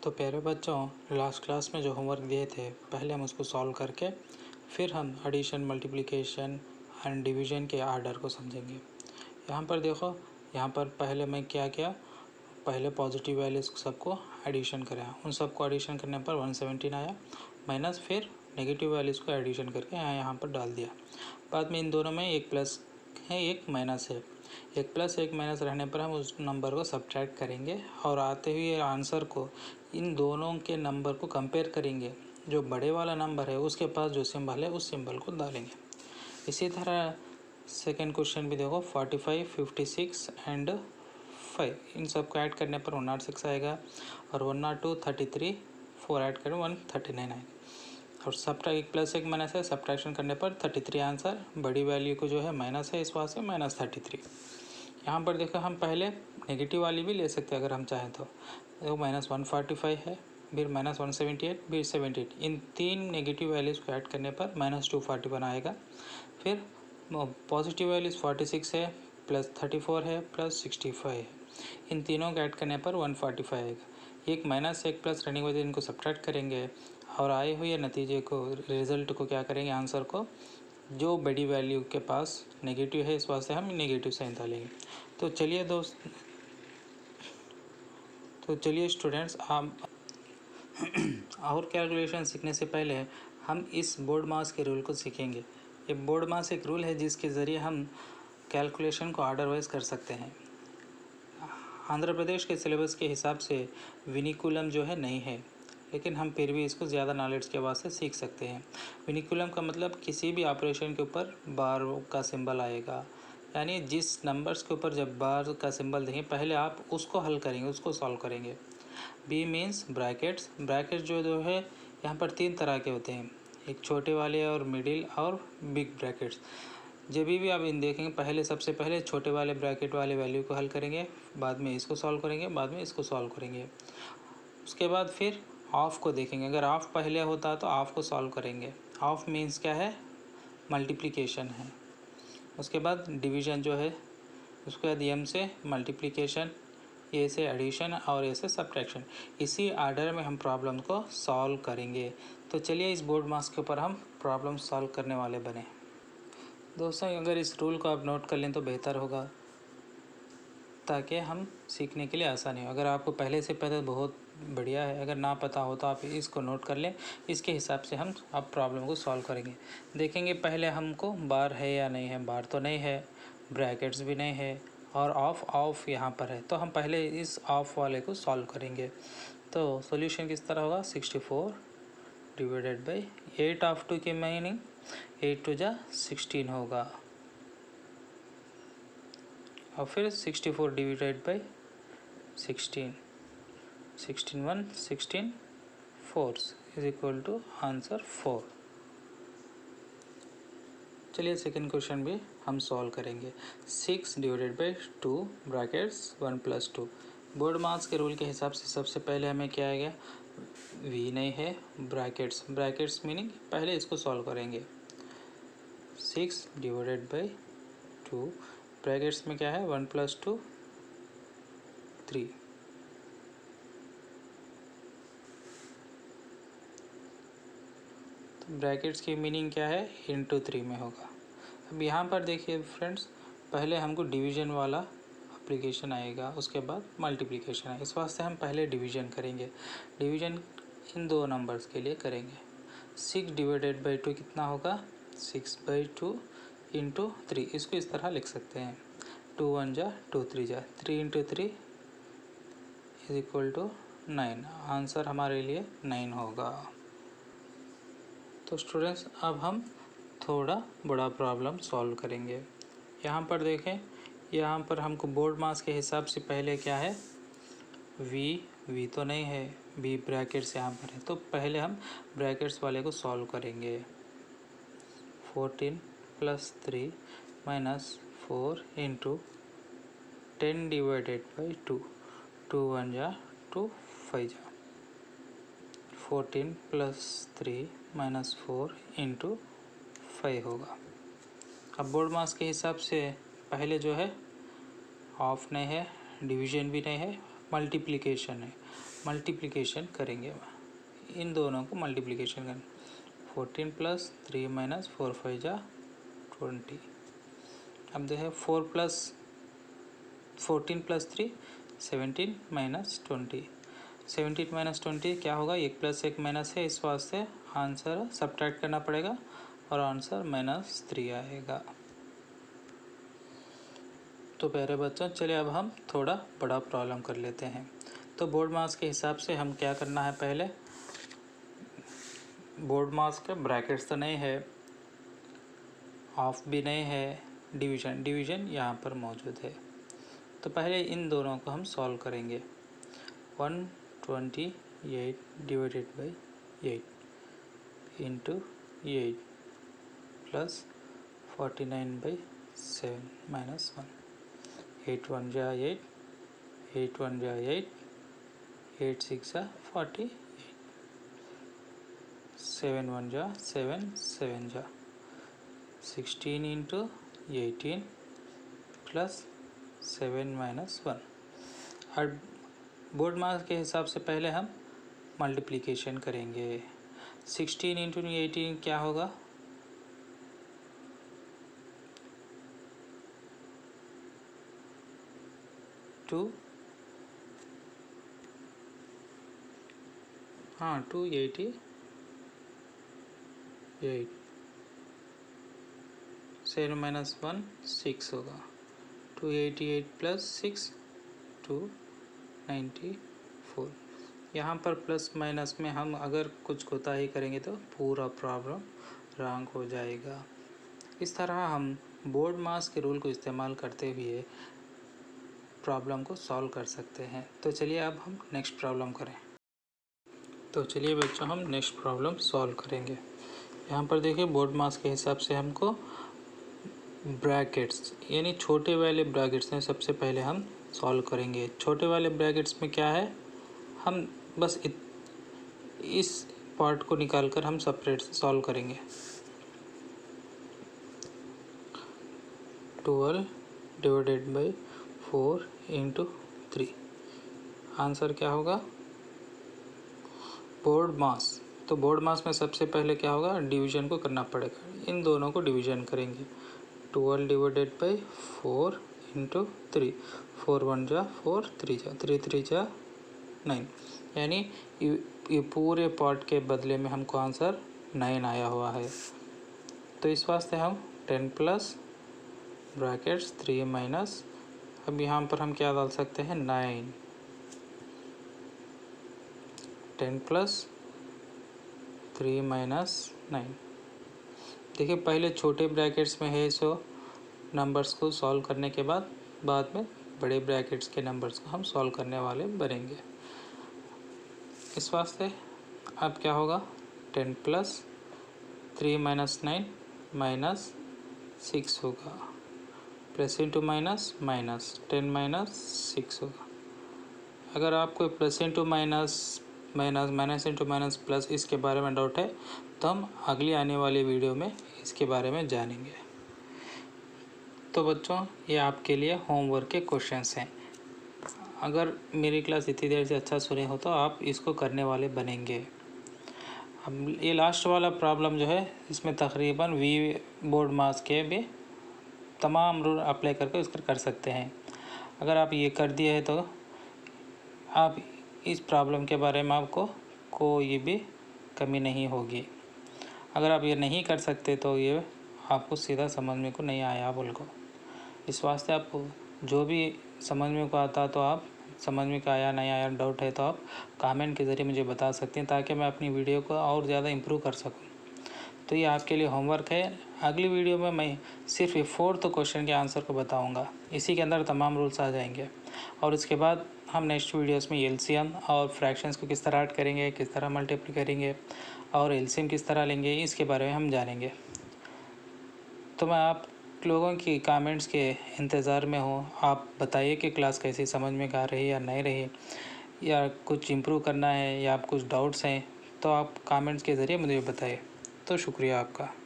तो प्यारे बच्चों, लास्ट क्लास में जो होमवर्क दिए थे पहले हम उसको सॉल्व करके फिर हम एडिशन, मल्टीप्लिकेशन एंड डिवीज़न के आर्डर को समझेंगे। यहाँ पर देखो, यहाँ पर पहले मैं क्या किया, पहले पॉजिटिव वैल्यूज़ सबको एडिशन कराया। उन सबको एडिशन करने पर 117 आया, माइनस फिर नेगेटिव वैल्यूज़ को एडिशन करके यहाँ पर डाल दिया। बाद में इन दोनों में एक प्लस है एक माइनस है, एक प्लस एक माइनस रहने पर हम उस नंबर को सब्ट्रैक्ट करेंगे और आते हुए आंसर को इन दोनों के नंबर को कंपेयर करेंगे। जो बड़े वाला नंबर है उसके पास जो सिंबल है उस सिंबल को डालेंगे। इसी तरह सेकेंड क्वेश्चन भी देखो, 45, 56 एंड 5 इन सब को ऐड करने पर 106 आएगा और 102, 33 4 ऐड करें 139 आएगा। और सब्ट्रैक्ट प्लस एक माइनस है, सब्ट्रैक्शन करने पर 33 आंसर। बड़ी वैल्यू को जो है माइनस है, इस वजह से -33। यहाँ पर देखो, हम पहले नेगेटिव वाली भी ले सकते हैं अगर हम चाहें तो। देखो -145 है, फिर -178, फिर 78। इन तीन नेगेटिव वैल्यूज़ को ऐड करने पर -241 आएगा। फिर पॉजिटिव वैल्यूज़ 46 है, +34 है, +65 है। इन तीनों को ऐड करने पर 145 आएगा। एक माइनस एक प्लस रहने के बाद इनको सब्ट्रैक्ट करेंगे और आए हुए नतीजे को, रिज़ल्ट को क्या करेंगे, आंसर को जो बड़ी वैल्यू के पास नेगेटिव है इस वास्ते हम नेगेटिव साइन डालेंगे। तो चलिए स्टूडेंट्स, आप और कैलकुलेशन सीखने से पहले हम इस बोर्ड मास के रूल को सीखेंगे। ये बोर्ड मास एक रूल है जिसके ज़रिए हम कैलकुलेशन को ऑर्डर वाइज कर सकते हैं। आंध्र प्रदेश के सिलेबस के हिसाब से विनिकुलम जो है नहीं है, लेकिन हम फिर भी इसको ज़्यादा नॉलेज के वास्ते सीख सकते हैं। विनिकुलम का मतलब किसी भी ऑपरेशन के ऊपर बार का सिंबल आएगा, यानी जिस नंबर्स के ऊपर जब बार का सिंबल देंगे पहले आप उसको हल करेंगे, उसको सॉल्व करेंगे। B means brackets. ब्रैकेट्स जो है यहाँ पर तीन तरह के होते हैं, एक छोटे वाले और मिडिल और बिग ब्रैकेट्स। जब भी आप इन देखेंगे पहले, सबसे पहले छोटे वाले ब्रैकेट वाले वैल्यू को हल करेंगे, बाद में इसको सॉल्व करेंगे, बाद में इसको सॉल्व करेंगे। उसके बाद फिर ऑफ को देखेंगे, अगर ऑफ पहले होता तो ऑफ को सॉल्व करेंगे। ऑफ मीन्स क्या है, मल्टीप्लिकेशन है। उसके बाद डिवीज़न जो है उसके बाद एम से मल्टीप्लिकेशन, ए से एडिशन और ए से सब्ट्रैक्शन। इसी आर्डर में हम प्रॉब्लम को सॉल्व करेंगे। तो चलिए इस बोर्ड मास के ऊपर हम प्रॉब्लम सॉल्व करने वाले बने। दोस्तों, अगर इस रूल को आप नोट कर लें तो बेहतर होगा, ताकि हम सीखने के लिए आसानी हो। अगर आपको पहले से पता है बहुत बढ़िया है, अगर ना पता हो तो आप इसको नोट कर लें। इसके हिसाब से हम अब प्रॉब्लम को सॉल्व करेंगे। देखेंगे पहले हमको बार है या नहीं है। बार तो नहीं है, ब्रैकेट्स भी नहीं है और ऑफ यहाँ पर है, तो हम पहले इस ऑफ वाले को सॉल्व करेंगे। तो सॉल्यूशन किस तरह होगा, 64 डिवाइडेड बाई 8 ऑफ 2 की मीनिंग 8 2 जा 16 होगा और फिर 64 divided by 16, 16 1 16 4 is equal to answer 4। चलिए सेकेंड क्वेश्चन भी हम सॉल्व करेंगे। 6 divided by 2 brackets 1 + 2। BODMAS के रूल के हिसाब से सबसे पहले हमें क्या आएगा, वी नहीं है, ब्रैकेट्स मीनिंग पहले इसको सॉल्व करेंगे। 6 डिवाइडेड बाई 2 ब्रैकेट्स में क्या है, 1 + 2 3। तो ब्रैकेट्स की मीनिंग क्या है, इंटू 3 में होगा। अब यहाँ पर देखिए फ्रेंड्स, पहले हमको डिवीज़न वाला एप्लीकेशन आएगा, उसके बाद मल्टीप्लिकेशन है। इस वास्ते हम पहले डिवीज़न करेंगे। डिवीज़न इन दो नंबर्स के लिए करेंगे। 6 डिवाइडेड बाई 2 कितना होगा, 6/2 इंटू 3। इसको इस तरह लिख सकते हैं, 2 1 जा 2 3 जा 3 into 3 is equal to 9। Answer हमारे लिए 9 होगा। तो स्टूडेंट्स, अब हम थोड़ा बड़ा प्रॉब्लम सॉल्व करेंगे। यहाँ पर देखें, यहाँ पर हमको बोर्ड मास के हिसाब से पहले क्या है, वी तो नहीं है, बी ब्रैकेट्स यहाँ पर है, तो पहले हम ब्रैकेट्स वाले को सॉल्व करेंगे। 14 + 3 - 4 इंटू 10 डिवाइडेड बाई 2, 2 1 जा 2 5 जा 14 + 3 - 4 इंटू 5 होगा। अब बोर्ड मास के हिसाब से पहले जो है ऑफ नहीं है, डिवीज़न भी नहीं है, मल्टीप्लिकेशन है, मल्टीप्लिकेशन करेंगे, इन दोनों को मल्टीप्लिकेशन करें। 14 + 3 - 4 5 जा 20। अब जो है 14 + 3 17 - 20। 17 - 20 क्या होगा, 1 + 1 माइनस है, इस वास्ते आंसर सब्ट्रैक्ट करना पड़ेगा और आंसर -3 आएगा। तो प्यारे बच्चों, चलिए अब हम थोड़ा बड़ा प्रॉब्लम कर लेते हैं। तो बोर्ड मास के हिसाब से हम क्या करना है, पहले बोर्ड मास के ब्रैकेट्स तो नहीं है, ऑफ भी नहीं है, डिवीज़न यहाँ पर मौजूद है। तो पहले इन दोनों को हम सॉल्व करेंगे। 128 / 8 इंटू 8 प्लस 49/7 -1। 8 1 जा 8, 8 1 जा 8, 8 6 जा 48, 7 1 जा 7, 7 जा 16 इंटू 18 प्लस 7 -1। और बोर्ड मास के हिसाब से पहले हम मल्टीप्लिकेशन करेंगे। 16 इंटू 18 क्या होगा, 288। 7 - 1 6 होगा, 288 प्लस 6 294। यहाँ पर प्लस माइनस में हम अगर कुछ कोताही करेंगे तो पूरा प्रॉब्लम रॉन्ग हो जाएगा। इस तरह हम बोर्ड मास के रूल को इस्तेमाल करते हुए प्रॉब्लम को सॉल्व कर सकते हैं। तो चलिए अब हम नेक्स्ट प्रॉब्लम करें। तो चलिए बच्चों, हम नेक्स्ट प्रॉब्लम सॉल्व करेंगे। यहाँ पर देखिए, बोर्ड मास के हिसाब से हमको ब्रैकेट्स यानी छोटे वाले ब्रैकेट्स में सबसे पहले हम सॉल्व करेंगे। छोटे वाले ब्रैकेट्स में क्या है, हम बस इस पार्ट को निकाल कर हम सेपरेट सॉल्व करेंगे। 12 / 4 इंटू 3। आंसर क्या होगा, बोर्ड मास। तो बोर्ड मास में सबसे पहले क्या होगा, डिवीज़न को करना पड़ेगा। इन दोनों को डिवीज़न करेंगे। 12 / 4 इंटू 3। 4 1 जा 4, 3 जा 3, 3 जा 9। यानी ये पूरे पार्ट के बदले में हमको आंसर 9 आया हुआ है। तो इस वास्ते हम 10 प्लस ब्रैकेट्स 3 माइनस, अब यहाँ पर हम क्या डाल सकते हैं, 9। 10 प्लस 3 माइनस 9। देखिए, पहले छोटे ब्रैकेट्स में है, सो नंबर्स को सॉल्व करने के बाद में बड़े ब्रैकेट्स के नंबर्स को हम सॉल्व करने वाले बनेंगे। इस वास्ते अब क्या होगा, 10 प्लस 3 माइनस 9 माइनस 6 होगा, प्लस इंटू माइनस 10 माइनस 6 होगा। अगर आपको plus into minus into minus plus इसके बारे में डाउट है तो हम अगली आने वाली वीडियो में इसके बारे में जानेंगे। तो बच्चों, ये आपके लिए होमवर्क के क्वेश्चंस हैं। अगर मेरी क्लास इतनी देर से अच्छा सुने हो तो आप इसको करने वाले बनेंगे। अब ये लास्ट वाला प्रॉब्लम जो है, इसमें तकरीबन वी बोर्ड मास के भी तमाम रूल अप्लाई करके इसको कर सकते हैं। अगर आप ये कर दिए हैं तो आप इस प्रॉब्लम के बारे में आपको कोई भी कमी नहीं होगी। अगर आप ये नहीं कर सकते तो ये आपको सीधा समझ में को नहीं आया बोल को। इस वास्ते आपको जो भी समझ में को आता तो आप समझ में आया नहीं आया डाउट है तो आप कमेंट के ज़रिए मुझे बता सकते हैं, ताकि मैं अपनी वीडियो को और ज़्यादा इम्प्रूव कर सकूं। तो ये आपके लिए होमवर्क है। अगली वीडियो में मैं सिर्फ ये 4th क्वेश्चन के आंसर को बताऊंगा। इसी के अंदर तमाम रूल्स आ जाएंगे और इसके बाद हम नेक्स्ट वीडियोस में एलसीएम और फ्रैक्शंस को किस तरह ऐड करेंगे, किस तरह मल्टीप्लाई करेंगे और एलसीएम किस तरह लेंगे, इसके बारे में हम जानेंगे। तो मैं आप लोगों की कमेंट्स के इंतज़ार में हूँ। आप बताइए कि क्लास कैसी समझ में आ रही या नहीं रही, या कुछ इम्प्रूव करना है या आप कुछ डाउट्स हैं तो आप कमेंट्स के ज़रिए मुझे बताइए। तो शुक्रिया आपका।